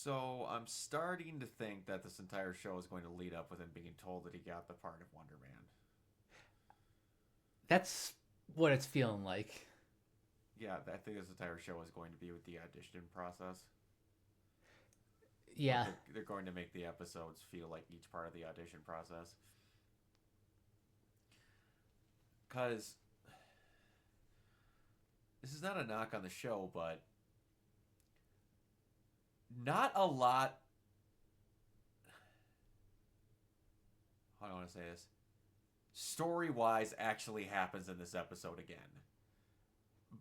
So I'm starting to think that this entire show is going to lead up with him being told that he got the part of Wonder Man. That's what it's feeling like. Yeah, I think this entire show is going to be with the audition process. Like Yeah. they're going to make the episodes feel like each part of the audition process. Cause this is not a knock on the show, but not a lot. How do I want to say this? Story wise, actually happens in this episode again,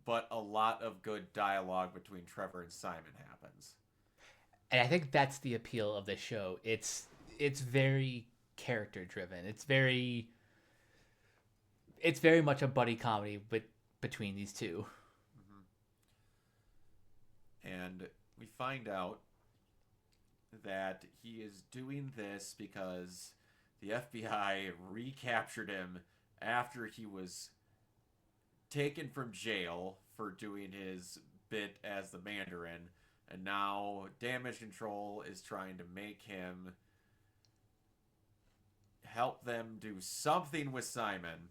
but a lot of good dialogue between Trevor and Simon happens. And I think that's the appeal of the show. It's very character driven. It's very much a buddy comedy but between these two. Mm-hmm. And we find out that he is doing this because the FBI recaptured him after he was taken from jail for doing his bit as the Mandarin, and now Damage Control is trying to make him help them do something with Simon.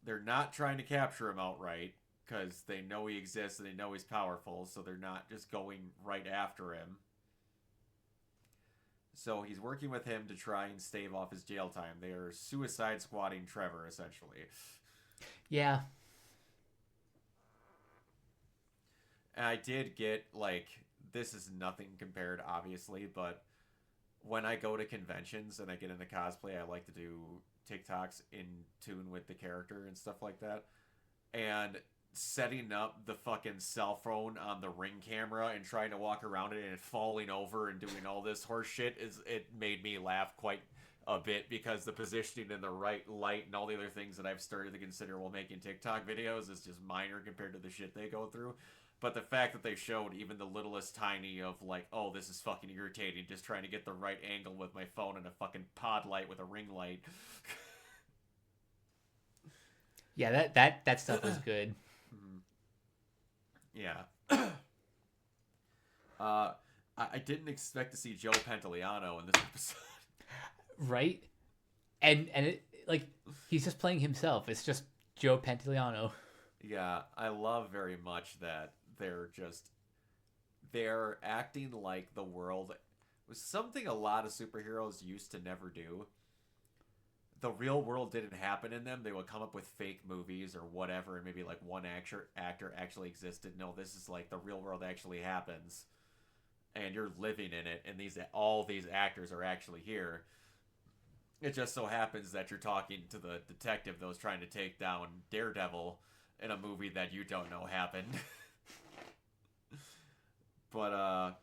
They're not trying to capture him outright because they know he exists and they know he's powerful, so they're not just going right after him. So he's working with him to try and stave off his jail time. They are suicide squatting Trevor, essentially. Yeah. And I did get, like, this is nothing compared, obviously, but when I go to conventions and I get into cosplay, I like to do TikToks in tune with the character and stuff like that. And setting up the fucking cell phone on the ring camera and trying to walk around it and it falling over and doing all this horse shit it made me laugh quite a bit because the positioning and the right light and all the other things that I've started to consider while making TikTok videos is just minor compared to the shit they go through. But the fact that they showed even the littlest tiny of like, oh, this is fucking irritating, just trying to get the right angle with my phone and a fucking pod light with a ring light. Yeah, that stuff was good. Yeah. I didn't expect to see Joe Pantoliano in this episode. Right? And it like he's just playing himself. It's just Joe Pantoliano. Yeah, I love very much that they're acting like the world was something a lot of superheroes used to never do. The real world didn't happen in them. They would come up with fake movies or whatever, and maybe like one actor actually existed. No, this is like the real world actually happens, and you're living in it, and all these actors are actually here. It just so happens that you're talking to the detective that was trying to take down Daredevil in a movie that you don't know happened. But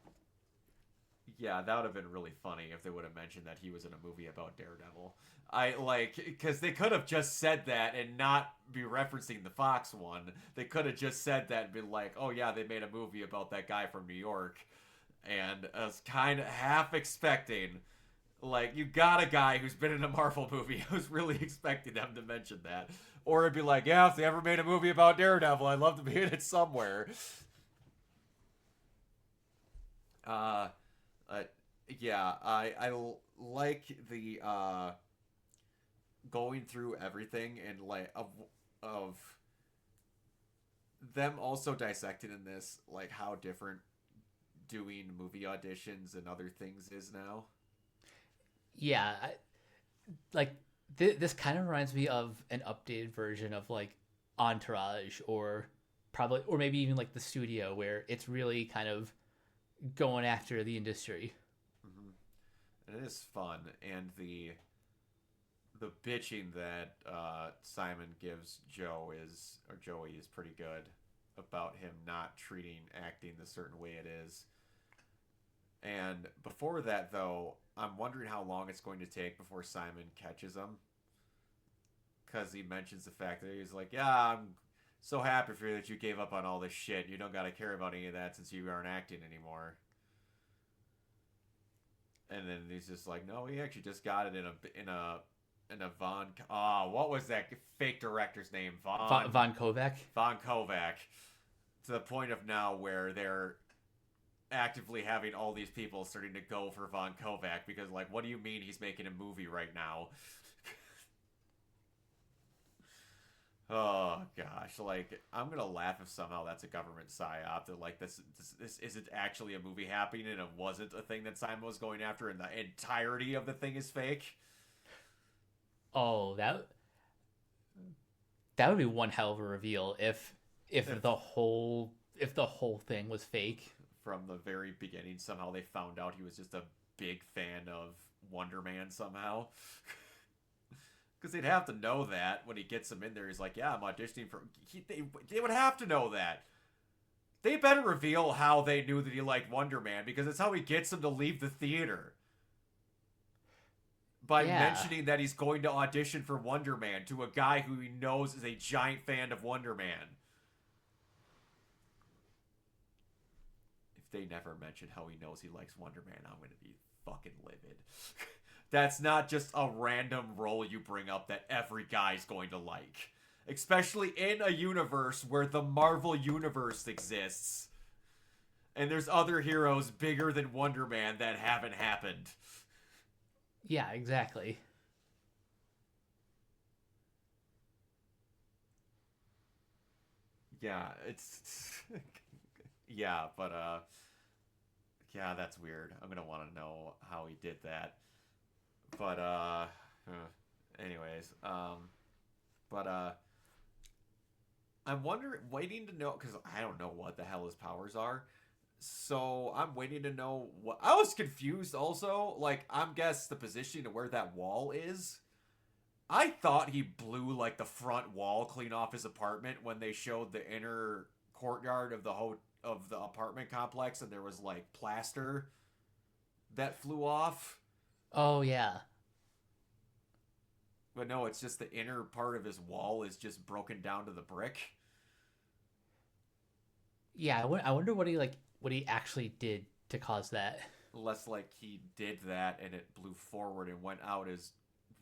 yeah, that would have been really funny if they would have mentioned that he was in a movie about Daredevil. I like because they could have just said that and not be referencing the Fox one. They could have just said that and been like, "Oh yeah, they made a movie about that guy from New York," and I was kind of half expecting, like, you got a guy who's been in a Marvel movie. I was really expecting them to mention that, or it'd be like, "Yeah, if they ever made a movie about Daredevil, I'd love to be in it somewhere." Uh, uh yeah, I like the going through everything and like of them also dissecting in this like how different doing movie auditions and other things is now. Yeah, like this kind of reminds me of an updated version of like Entourage or probably or maybe even like the studio where it's really kind of going after the industry. Mm-hmm. And it is fun, and the bitching that Simon gives Joey is pretty good about him not treating acting the certain way it is. And before that, though, I'm wondering how long it's going to take before Simon catches him. Because he mentions the fact that he's like, yeah, I'm so happy for you that you gave up on all this shit. You don't got to care about any of that since you aren't acting anymore. And then he's just like, no, he actually just got it in a Von. What was that fake director's name? Von Kovac. Von Kovac. To the point of now where they're actively having all these people starting to go for Von Kovac because, like, what do you mean he's making a movie right now? Oh gosh, like I'm gonna laugh if somehow that's a government psyop that like this isn't actually a movie happening and it wasn't a thing that Simon was going after and the entirety of the thing is fake. Oh, that would be one hell of a reveal if If the whole thing was fake. from the very beginning somehow they found out he was just a big fan of Wonder Man somehow. Because they'd have to know that when he gets them in there. He's like, yeah, I'm auditioning for... they would have to know that. They better reveal how they knew that he liked Wonder Man, because it's how he gets them to leave the theater. By Yeah. mentioning that he's going to audition for Wonder Man to a guy who he knows is a giant fan of Wonder Man. If they never mention how he knows he likes Wonder Man, I'm going to be fucking livid. That's not just a random role you bring up that every guy's going to like. Especially in a universe where the Marvel Universe exists. And there's other heroes bigger than Wonder Man that haven't happened. Yeah, exactly. Yeah, it's... yeah, but, yeah, that's weird. I'm gonna want to know how he did that. But, anyways, but, I'm waiting to know, because I don't know what the hell his powers are. So I'm waiting to know what. I was confused also. Like, I'm guess the position of where that wall is. I thought he blew like the front wall clean off his apartment when they showed the inner courtyard of the apartment complex, and there was like plaster that flew off. Oh yeah. But no, it's just the inner part of his wall is just broken down to the brick. Yeah, I wonder what he actually did to cause that. Unless like he did that and it blew forward and went out his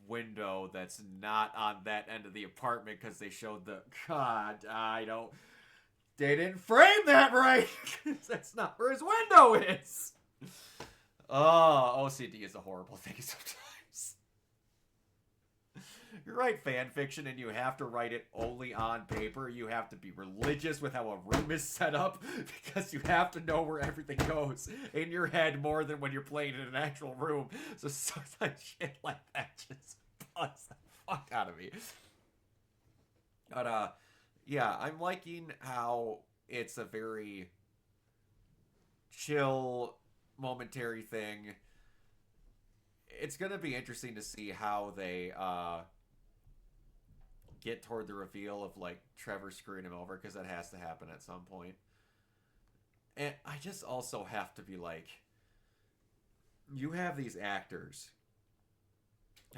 window that's not on that end of the apartment because they showed the God, I don't they didn't frame that right. That's not where his window is. Oh, OCD is a horrible thing sometimes. You're right, fan fiction, and you have to write it only on paper. You have to be religious with how a room is set up because you have to know where everything goes in your head more than when you're playing in an actual room. So sometimes shit like that just bugs the fuck out of me. But yeah, I'm liking how it's a very chill, momentary thing. It's gonna be interesting to see how they get toward the reveal of like Trevor screwing him over, because that has to happen at some point. And I just also have to be like, you have these actors.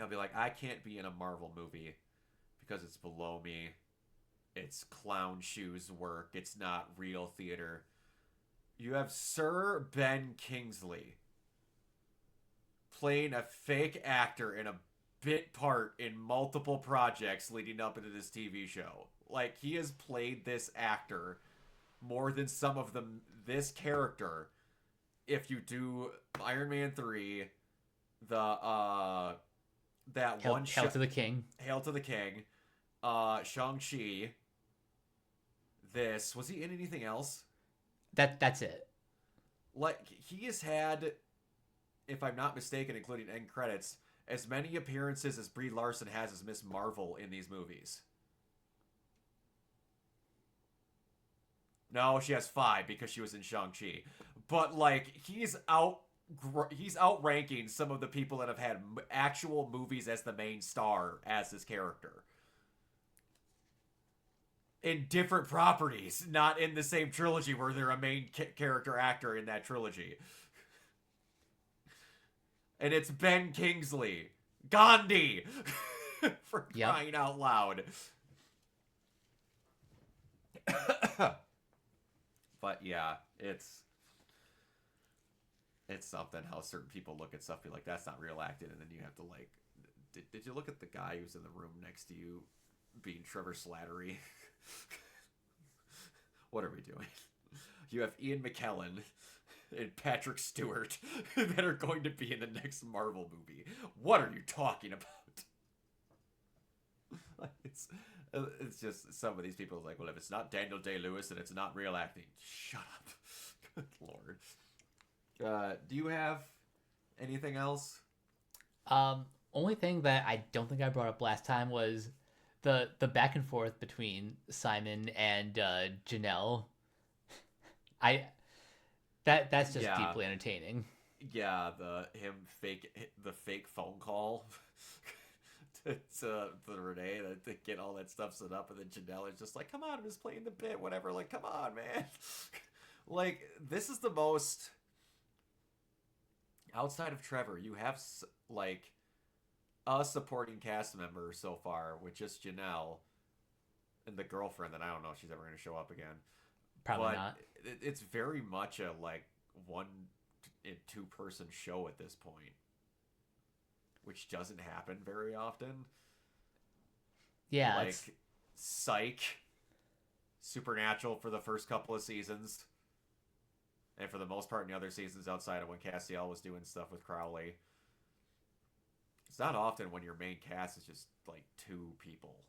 I'll be like, I can't be in a Marvel movie because it's below me. It's clown shoes work. It's not real theater. You have Sir Ben Kingsley playing a fake actor in a bit part in multiple projects leading up into this TV show. Like, he has played this actor more than some of them. This character, if you do Iron Man 3, the that Hail, one Hail to the King. Hail to the King, Shang-Chi, this, was he in anything else? That's it. Like, he has had, if I'm not mistaken, including end credits, as many appearances as Brie Larson has as Miss Marvel in these movies. No, she has 5 because she was in Shang-Chi. But, like, he's outranking some of the people that have had actual movies as the main star as this character. In different properties, not in the same trilogy where they're a main character actor in that trilogy. And it's Ben Kingsley. Gandhi! For crying out loud. But yeah, it's something how certain people look at stuff and be like, that's not real acting, and then you have to like, did you look at the guy who's in the room next to you being Trevor Slattery? What are we doing? You have Ian McKellen and Patrick Stewart that are going to be in the next Marvel movie. What are you talking about? It's just some of these people are like, well, if it's not Daniel Day-Lewis, then it's not real acting. Shut up. Good lord. Do you have anything else? Only thing that I don't think I brought up last time was the back and forth between Simon and Janelle. I that's just Yeah, deeply entertaining. yeah. The fake phone call to Renee to get all that stuff set up, and then Janelle is just like, "Come on, I'm just playing the bit, whatever." Like, come on, man. Like, this is the most outside of Trevor. You have like a supporting cast member so far with just Janelle and the girlfriend that I don't know if she's ever going to show up again. Probably But not. it's very much a like one and two person show at this point, which doesn't happen very often. Yeah, it's Like Psych, Supernatural for the first couple of seasons, and for the most part in the other seasons outside of when Castiel was doing stuff with Crowley. It's not often when your main cast is just like two people.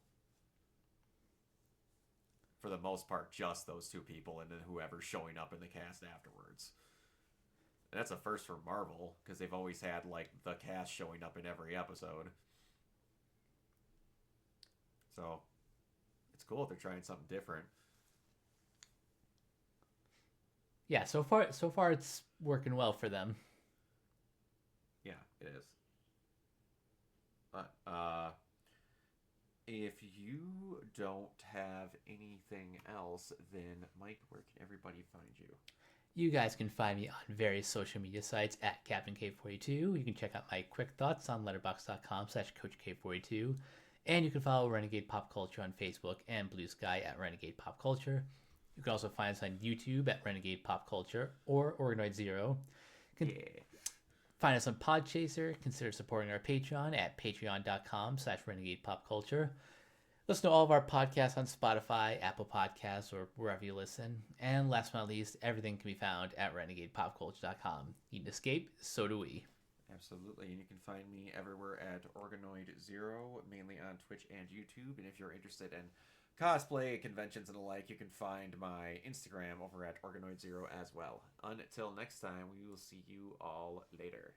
For the most part, just those two people, and then whoever's showing up in the cast afterwards. And that's a first for Marvel because they've always had like the cast showing up in every episode. So it's cool if they're trying something different. yeah. So far it's working well for them. Yeah, it is. But if you don't have anything else, then Mike, where can everybody find you? You guys can find me on various social media sites at CaptainK42. You can check out my quick thoughts on letterbox.com/CoachK42. And you can follow Renegade Pop Culture on Facebook and Blue Sky at Renegade Pop Culture. You can also find us on YouTube at Renegade Pop Culture or Organoid Zero. You can Yeah. find us on Podchaser. Consider supporting our Patreon at patreon.com/Renegade Pop Culture. Listen to all of our podcasts on Spotify, Apple Podcasts, or wherever you listen. And last but not least, everything can be found at renegadepopculture.com. You need escape, so do we. Absolutely, and you can find me everywhere at Organoid Zero, mainly on Twitch and YouTube. And if you're interested in cosplay, conventions, and the like, you can find my Instagram over at Organoid Zero as well. Until next time, we will see you all later.